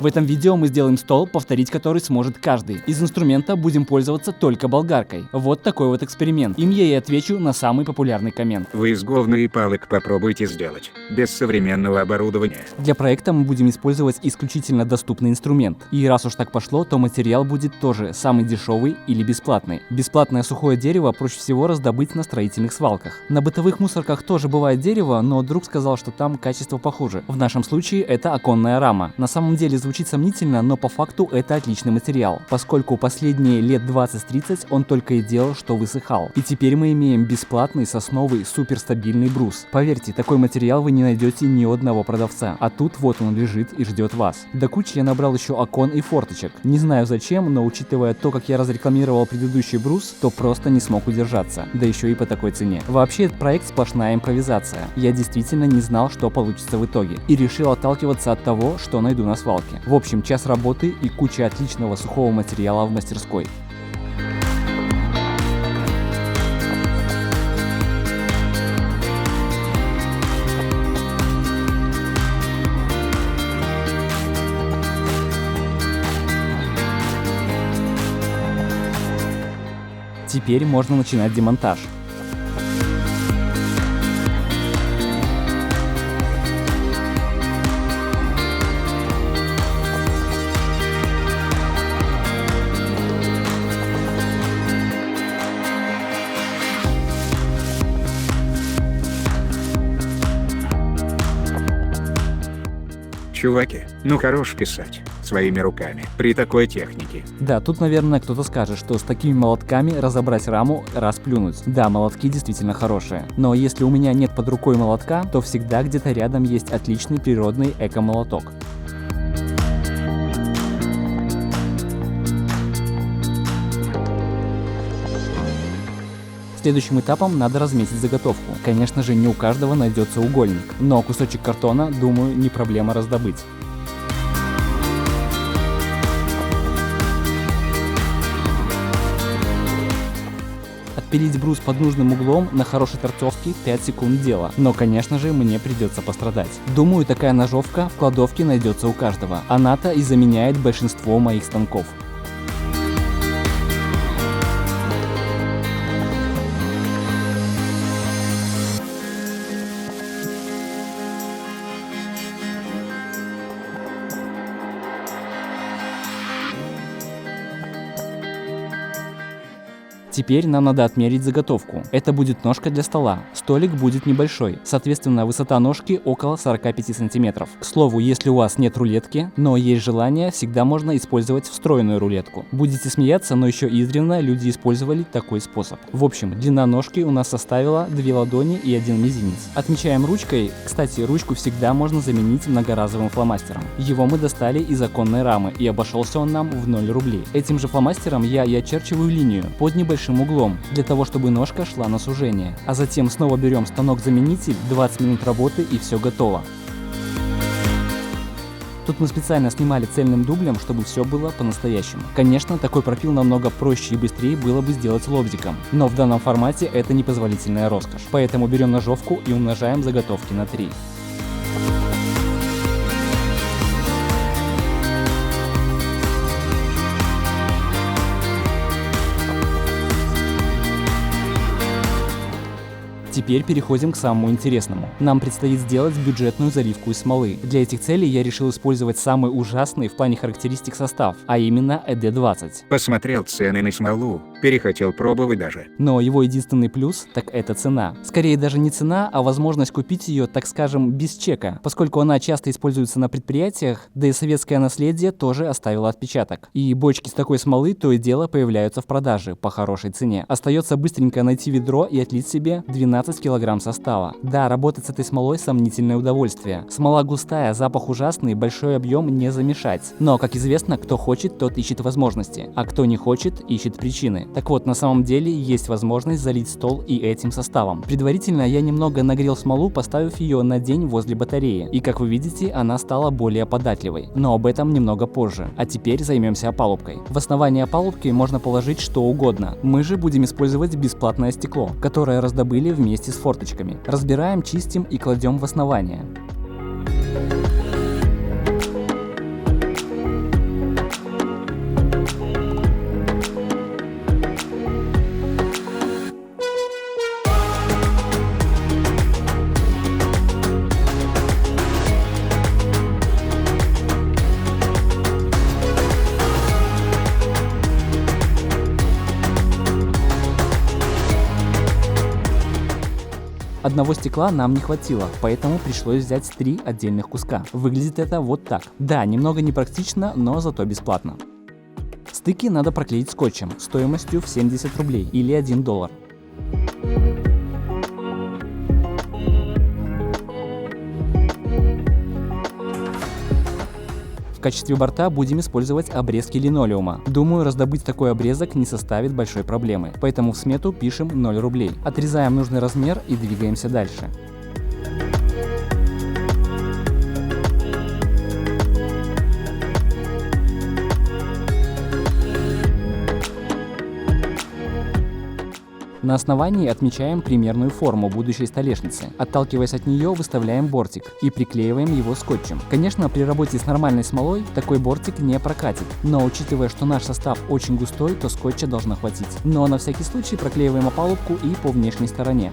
В этом видео мы сделаем стол, повторить который сможет каждый. Из инструмента будем пользоваться только болгаркой. Вот такой вот эксперимент. Им я и отвечу на самый популярный коммент. Вы из говна и палок попробуйте сделать, без современного оборудования. Для проекта мы будем использовать исключительно доступный инструмент. И раз уж так пошло, то материал будет тоже самый дешевый или бесплатный. Бесплатное сухое дерево проще всего раздобыть на строительных свалках. На бытовых мусорках тоже бывает дерево, но друг сказал, что там качество похуже. В нашем случае это оконная рама. На самом деле звучит сомнительно, но по факту это отличный материал, поскольку последние лет 20-30 он только и делал, что высыхал. И теперь мы имеем бесплатный сосновый суперстабильный брус. Поверьте, такой материал вы не найдете ни у одного продавца. А тут вот он лежит и ждет вас. До кучи я набрал еще окон и форточек. Не знаю зачем, но учитывая то, как я разрекламировал предыдущий брус, то просто не смог удержаться. Да еще и по такой цене. Вообще этот проект сплошная импровизация. Я действительно не знал, что получится в итоге. И решил отталкиваться от того, что найду на свалке. В общем, час работы и куча отличного сухого материала в мастерской. Теперь можно начинать демонтаж. Чуваки, ну хорош писать своими руками при такой технике. Да, тут, наверное, кто-то скажет, что с такими молотками разобрать раму, расплюнуть. Да, молотки действительно хорошие. Но если у меня нет под рукой молотка, то всегда где-то рядом есть отличный природный эко-молоток. Следующим этапом надо разметить заготовку. Конечно же, не у каждого найдется угольник, но кусочек картона, думаю, не проблема раздобыть. Отпилить брус под нужным углом на хорошей торцовке 5 секунд дело, но, конечно же, мне придется пострадать. Думаю, такая ножовка в кладовке найдется у каждого. Она-то и заменяет большинство моих станков. Теперь нам надо отмерить заготовку. Это будет ножка для стола. Столик будет небольшой. Соответственно, высота ножки около 45 сантиметров. К слову, если у вас нет рулетки, но есть желание, всегда можно использовать встроенную рулетку. Будете смеяться, но еще издревле люди использовали такой способ. В общем, длина ножки у нас составила 2 ладони и 1 мизинец. Отмечаем ручкой. Кстати, ручку всегда можно заменить многоразовым фломастером. Его мы достали из оконной рамы, и обошелся он нам в 0 рублей. Этим же фломастером я и очерчиваю линию под небольшим углом, для того, чтобы ножка шла на сужение. А затем снова берем станок-заменитель, 20 минут работы и все готово. Тут мы специально снимали цельным дублем, чтобы все было по-настоящему. Конечно, такой пропил намного проще и быстрее было бы сделать лобзиком, но в данном формате это непозволительная роскошь. Поэтому берем ножовку и умножаем заготовки на 3. Теперь переходим к самому интересному. Нам предстоит сделать бюджетную заливку из смолы. Для этих целей я решил использовать самый ужасный в плане характеристик состав, а именно ЭД-20. Посмотрел цены на смолу, перехотел пробовать даже. Но его единственный плюс – так это цена. Скорее даже не цена, а возможность купить ее, так скажем, без чека, поскольку она часто используется на предприятиях, да и советское наследие тоже оставило отпечаток. И бочки с такой смолы то и дело появляются в продаже по хорошей цене. Остается быстренько найти ведро и отлить себе 12 килограмм состава. Да, работать с этой смолой сомнительное удовольствие. Смола густая, запах ужасный, большой объем не замешать. Но, как известно, кто хочет, тот ищет возможности, а кто не хочет, ищет причины. Так вот, на самом деле есть возможность залить стол и этим составом. Предварительно я немного нагрел смолу, поставив ее на день возле батареи. И, как вы видите, она стала более податливой. Но об этом немного позже. А теперь займемся опалубкой. В основание опалубки можно положить что угодно. Мы же будем использовать бесплатное стекло, которое раздобыли вместе с форточками. Разбираем, чистим и кладем в основание. Одного стекла нам не хватило, поэтому пришлось взять 3 отдельных куска. Выглядит это вот так. Да, немного непрактично, но зато бесплатно. Стыки надо проклеить скотчем стоимостью в 70 рублей или $1. В качестве борта будем использовать обрезки линолеума. Думаю, раздобыть такой обрезок не составит большой проблемы, поэтому в смету пишем 0 рублей. Отрезаем нужный размер и двигаемся дальше. На основании отмечаем примерную форму будущей столешницы. Отталкиваясь от нее, выставляем бортик и приклеиваем его скотчем. Конечно, при работе с нормальной смолой такой бортик не прокатит, но учитывая, что наш состав очень густой, то скотча должно хватить. Но на всякий случай проклеиваем опалубку и по внешней стороне.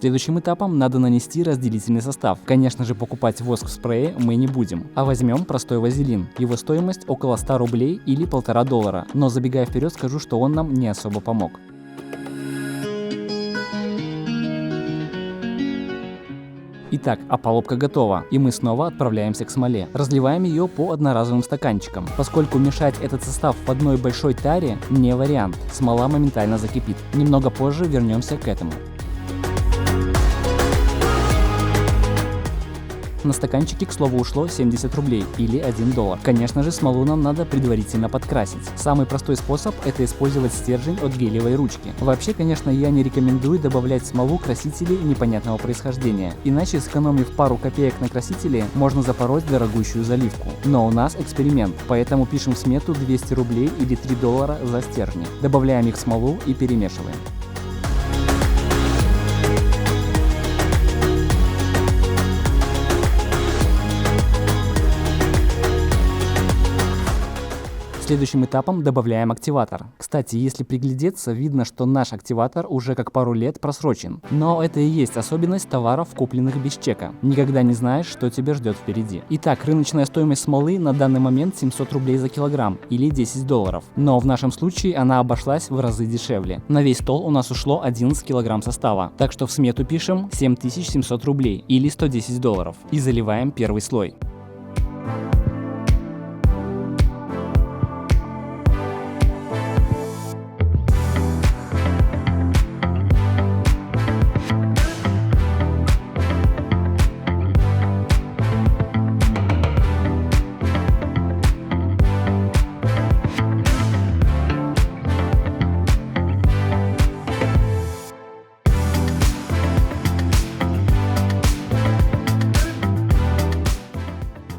Следующим этапом надо нанести разделительный состав. Конечно же, покупать воск в спрее мы не будем, а возьмем простой вазелин. Его стоимость около 100 рублей или $1,5, но забегая вперед, скажу, что он нам не особо помог. Итак, опалубка готова, и мы снова отправляемся к смоле. Разливаем ее по одноразовым стаканчикам, поскольку мешать этот состав в одной большой таре не вариант. Смола моментально закипит. Немного позже вернемся к этому. На стаканчике, к слову, ушло 70 рублей или $1. Конечно же, смолу нам надо предварительно подкрасить. Самый простой способ – это использовать стержень от гелевой ручки. Вообще, конечно, я не рекомендую добавлять в смолу красители непонятного происхождения, иначе, сэкономив пару копеек на красителе, можно запороть дорогущую заливку. Но у нас эксперимент, поэтому пишем в смету 200 рублей или $3 за стержни. Добавляем их в смолу и перемешиваем. Следующим этапом добавляем активатор. Кстати, если приглядеться, видно, что наш активатор уже как пару лет просрочен. Но это и есть особенность товаров, купленных без чека. Никогда не знаешь, что тебя ждет впереди. Итак, рыночная стоимость смолы на данный момент 700 рублей за килограмм или $10. Но в нашем случае она обошлась в разы дешевле. На весь стол у нас ушло 11 килограмм состава. Так что в смету пишем 7700 рублей или $110 и заливаем первый слой.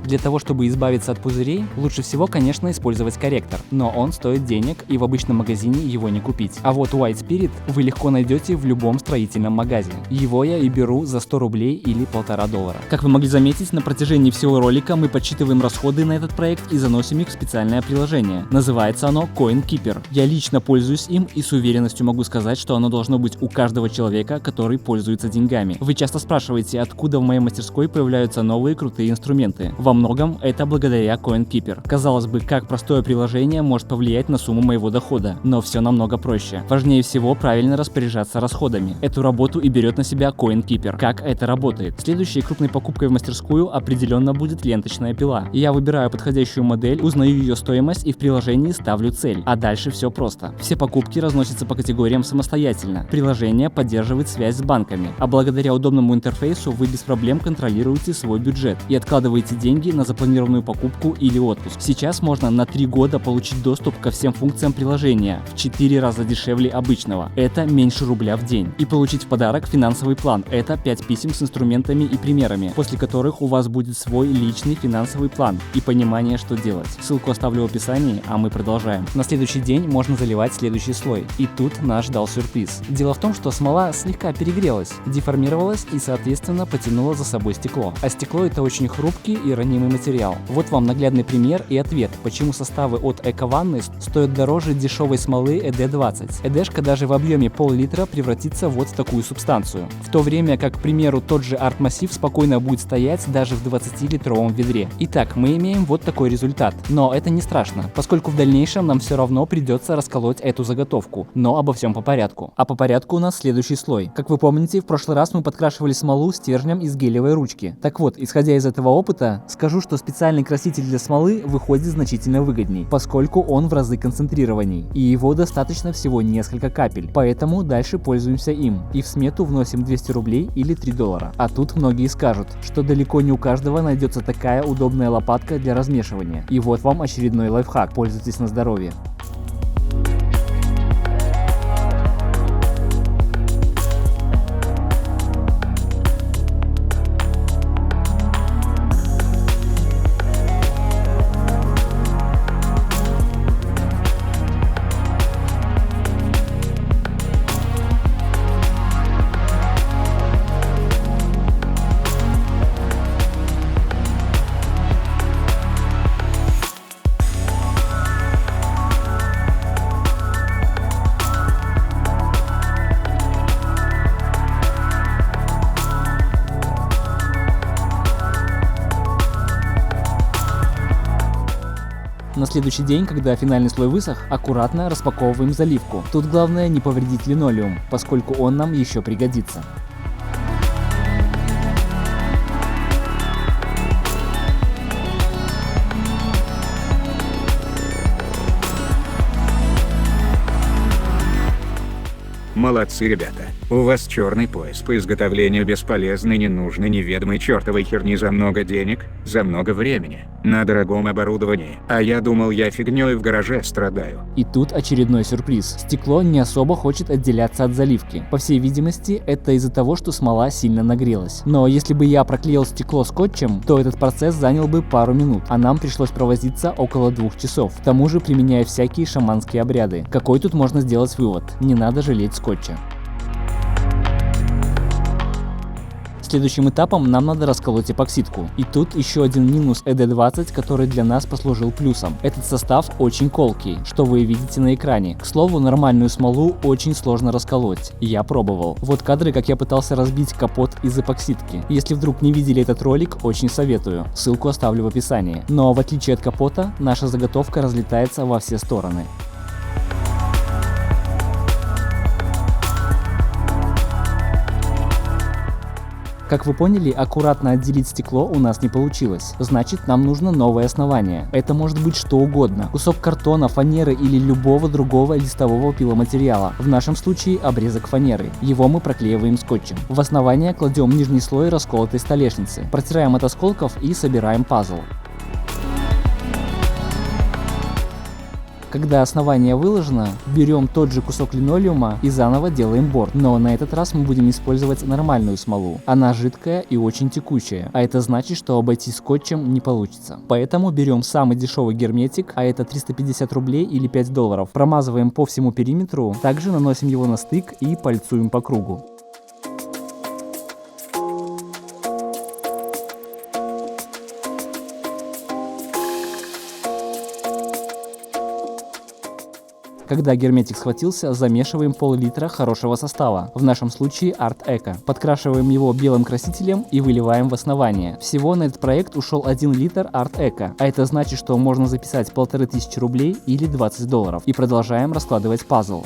Для того, чтобы избавиться от пузырей, лучше всего, конечно, использовать корректор, но он стоит денег и в обычном магазине его не купить. А вот White Spirit вы легко найдете в любом строительном магазе. Его я и беру за 100 рублей или $1,5. Как вы могли заметить, на протяжении всего ролика мы подсчитываем расходы на этот проект и заносим их в специальное приложение. Называется оно CoinKeeper. Я лично пользуюсь им и с уверенностью могу сказать, что оно должно быть у каждого человека, который пользуется деньгами. Вы часто спрашиваете, откуда в моей мастерской появляются новые крутые инструменты. Во многом это благодаря CoinKeeper. Казалось бы, как простое приложение может повлиять на сумму моего дохода, но все намного проще. Важнее всего правильно распоряжаться расходами. Эту работу и берет на себя CoinKeeper. Как это работает? Следующей крупной покупкой в мастерскую определенно будет ленточная пила. Я выбираю подходящую модель, узнаю ее стоимость и в приложении ставлю цель. А дальше все просто. Все покупки разносятся по категориям самостоятельно. Приложение поддерживает связь с банками, а благодаря удобному интерфейсу вы без проблем контролируете свой бюджет и откладываете деньги на запланированную покупку или отпуск. Сейчас можно на 3 года получить доступ ко всем функциям приложения в 4 раза дешевле обычного. Это меньше рубля в день. И получить в подарок финансовый план. Это 5 писем с инструментами и примерами, после которых у вас будет свой личный финансовый план и понимание, что делать. Ссылку оставлю в описании, а мы продолжаем. На следующий день можно заливать следующий слой. И тут нас ждал сюрприз. Дело в том, что смола слегка перегрелась, деформировалась и, соответственно, потянула за собой стекло. А стекло — это очень хрупкий и ранимый несравнимый материал. Вот вам наглядный пример и ответ, почему составы от Эко-ванны стоят дороже дешевой смолы ED20. ED-шка даже в объеме пол-литра превратится вот в такую субстанцию. В то время как, к примеру, тот же арт-массив спокойно будет стоять даже в 20-литровом ведре. Итак, мы имеем вот такой результат. Но это не страшно, поскольку в дальнейшем нам все равно придется расколоть эту заготовку. Но обо всем по порядку. А по порядку у нас следующий слой. Как вы помните, в прошлый раз мы подкрашивали смолу стержнем из гелевой ручки. Так вот, исходя из этого опыта, скажу, что специальный краситель для смолы выходит значительно выгодней, поскольку он в разы концентрированней, и его достаточно всего несколько капель. Поэтому дальше пользуемся им. И в смету вносим 200 рублей или $3. А тут многие скажут, что далеко не у каждого найдется такая удобная лопатка для размешивания. И вот вам очередной лайфхак. Пользуйтесь на здоровье. На следующий день, когда финальный слой высох, аккуратно распаковываем заливку. Тут главное не повредить линолеум, поскольку он нам еще пригодится. Молодцы, ребята. У вас черный пояс по изготовлению бесполезной, ненужной, неведомой чертовой херни за много денег, за много времени, на дорогом оборудовании. А я думал, я фигней в гараже страдаю. И тут очередной сюрприз. Стекло не особо хочет отделяться от заливки. По всей видимости, это из-за того, что смола сильно нагрелась. Но если бы я проклеил стекло скотчем, то этот процесс занял бы пару минут, а нам пришлось провозиться около 2 часов. К тому же применяя всякие шаманские обряды. Какой тут можно сделать вывод? Не надо жалеть скотча. Следующим этапом нам надо расколоть эпоксидку. И тут еще один минус ED20, который для нас послужил плюсом. Этот состав очень колкий, что вы видите на экране. К слову, нормальную смолу очень сложно расколоть. Я пробовал. Вот кадры, как я пытался разбить капот из эпоксидки. Если вдруг не видели этот ролик, очень советую. Ссылку оставлю в описании. Но в отличие от капота, наша заготовка разлетается во все стороны. Как вы поняли, аккуратно отделить стекло у нас не получилось. Значит, нам нужно новое основание. Это может быть что угодно. Кусок картона, фанеры или любого другого листового пиломатериала. В нашем случае обрезок фанеры. Его мы проклеиваем скотчем. В основание кладем нижний слой расколотой столешницы. Протираем от осколков и собираем пазл. Когда основание выложено, берем тот же кусок линолеума и заново делаем борт. Но на этот раз мы будем использовать нормальную смолу. Она жидкая и очень текучая, а это значит, что обойтись скотчем не получится. Поэтому берем самый дешевый герметик, а это 350 рублей или $5. Промазываем по всему периметру, также наносим его на стык и пальцуем по кругу. Когда герметик схватился, замешиваем пол-литра хорошего состава, в нашем случае Art Eco. Подкрашиваем его белым красителем и выливаем в основание. Всего на этот проект ушел 1 литр Art Eco, а это значит, что можно записать 1500 рублей или $20. И продолжаем раскладывать пазл.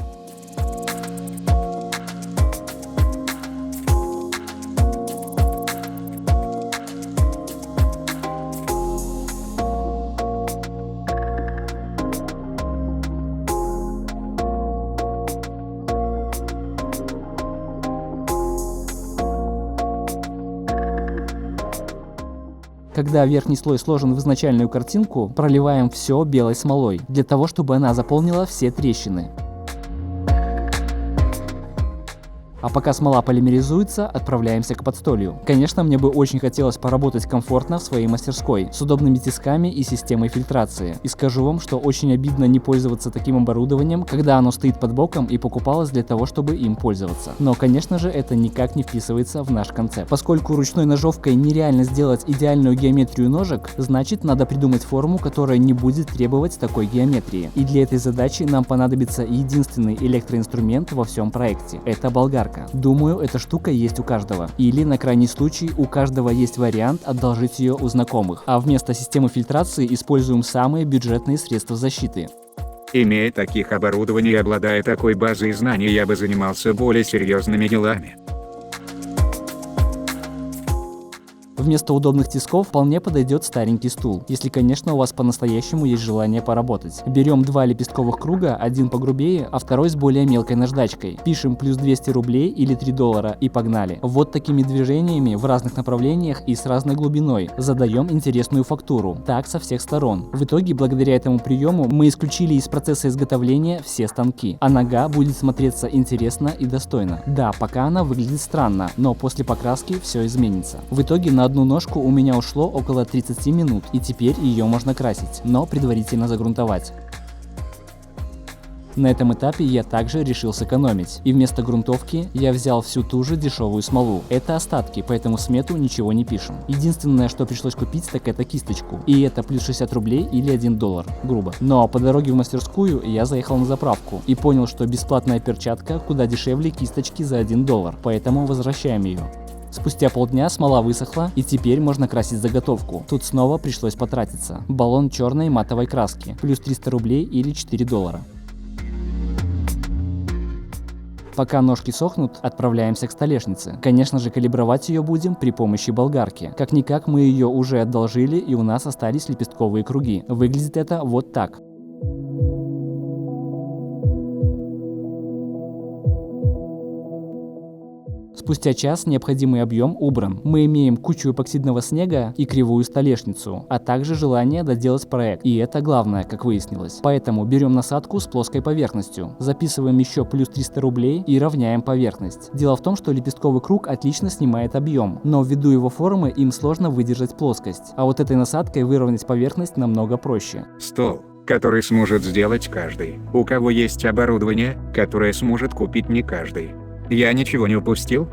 Когда верхний слой сложен в изначальную картинку, проливаем все белой смолой, для того, чтобы она заполнила все трещины. А пока смола полимеризуется, отправляемся к подстолью. Конечно, мне бы очень хотелось поработать комфортно в своей мастерской, с удобными тисками и системой фильтрации. И скажу вам, что очень обидно не пользоваться таким оборудованием, когда оно стоит под боком и покупалось для того, чтобы им пользоваться. Но, конечно же, это никак не вписывается в наш концепт. Поскольку ручной ножовкой нереально сделать идеальную геометрию ножек, значит, надо придумать форму, которая не будет требовать такой геометрии. И для этой задачи нам понадобится единственный электроинструмент во всем проекте. Это болгарка. Думаю, эта штука есть у каждого. Или, на крайний случай, у каждого есть вариант одолжить ее у знакомых. А вместо системы фильтрации используем самые бюджетные средства защиты. Имея таких оборудований и обладая такой базой знаний, я бы занимался более серьезными делами. Вместо удобных тисков вполне подойдет старенький стул, если, конечно, у вас по-настоящему есть желание поработать. Берем два лепестковых круга, один погрубее, а второй с более мелкой наждачкой. Пишем плюс 200 рублей или $3 и погнали. Вот такими движениями в разных направлениях и с разной глубиной задаем интересную фактуру. Так со всех сторон. В итоге, благодаря этому приему, мы исключили из процесса изготовления все станки, а нога будет смотреться интересно и достойно. Да, пока она выглядит странно, но после покраски все изменится. В итоге на одну ножку у меня ушло около 30 минут, и теперь ее можно красить, но предварительно загрунтовать. На этом этапе я также решил сэкономить, и вместо грунтовки я взял всю ту же дешевую смолу. Это остатки, поэтому в смету ничего не пишем. Единственное, что пришлось купить, так это кисточку, и это плюс 60 рублей или $1, грубо. Но по дороге в мастерскую я заехал на заправку и понял, что бесплатная перчатка куда дешевле кисточки за $1, поэтому возвращаем ее. Спустя полдня смола высохла, и теперь можно красить заготовку. Тут снова пришлось потратиться. Баллон черной матовой краски, плюс 300 рублей или $4. Пока ножки сохнут, отправляемся к столешнице. Конечно же, калибровать ее будем при помощи болгарки. Как-никак мы ее уже одолжили, и у нас остались лепестковые круги. Выглядит это вот так. Спустя час необходимый объем убран. Мы имеем кучу эпоксидного снега и кривую столешницу, а также желание доделать проект. И это главное, как выяснилось. Поэтому берем насадку с плоской поверхностью, записываем еще плюс 300 рублей и равняем поверхность. Дело в том, что лепестковый круг отлично снимает объем, но ввиду его формы им сложно выдержать плоскость. А вот этой насадкой выровнять поверхность намного проще. Стол, который сможет сделать каждый. У кого есть оборудование, которое сможет купить не каждый. Я ничего не упустил?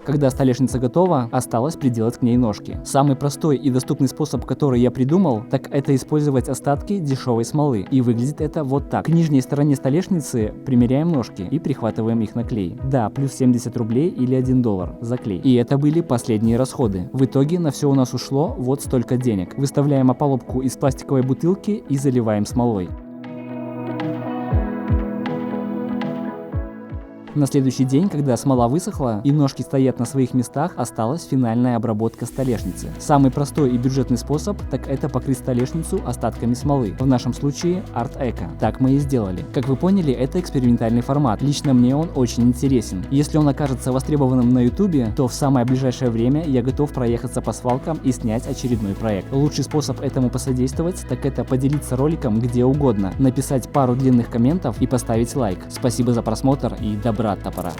Когда столешница готова, осталось приделать к ней ножки. Самый простой и доступный способ, который я придумал, так это использовать остатки дешевой смолы. И выглядит это вот так. К нижней стороне столешницы примеряем ножки и прихватываем их на клей. Да, плюс 70 рублей или $1 за клей. И это были последние расходы. В итоге на все у нас ушло вот столько денег. Выставляем опалубку из пластиковой бутылки и заливаем смолой. На следующий день, когда смола высохла и ножки стоят на своих местах, осталась финальная обработка столешницы. Самый простой и бюджетный способ, так это покрыть столешницу остатками смолы. В нашем случае Art Eco. Так мы и сделали. Как вы поняли, это экспериментальный формат. Лично мне он очень интересен. Если он окажется востребованным на YouTube, то в самое ближайшее время я готов проехаться по свалкам и снять очередной проект. Лучший способ этому посодействовать, так это поделиться роликом где угодно, написать пару длинных комментов и поставить лайк. Спасибо за просмотр и добра от топора.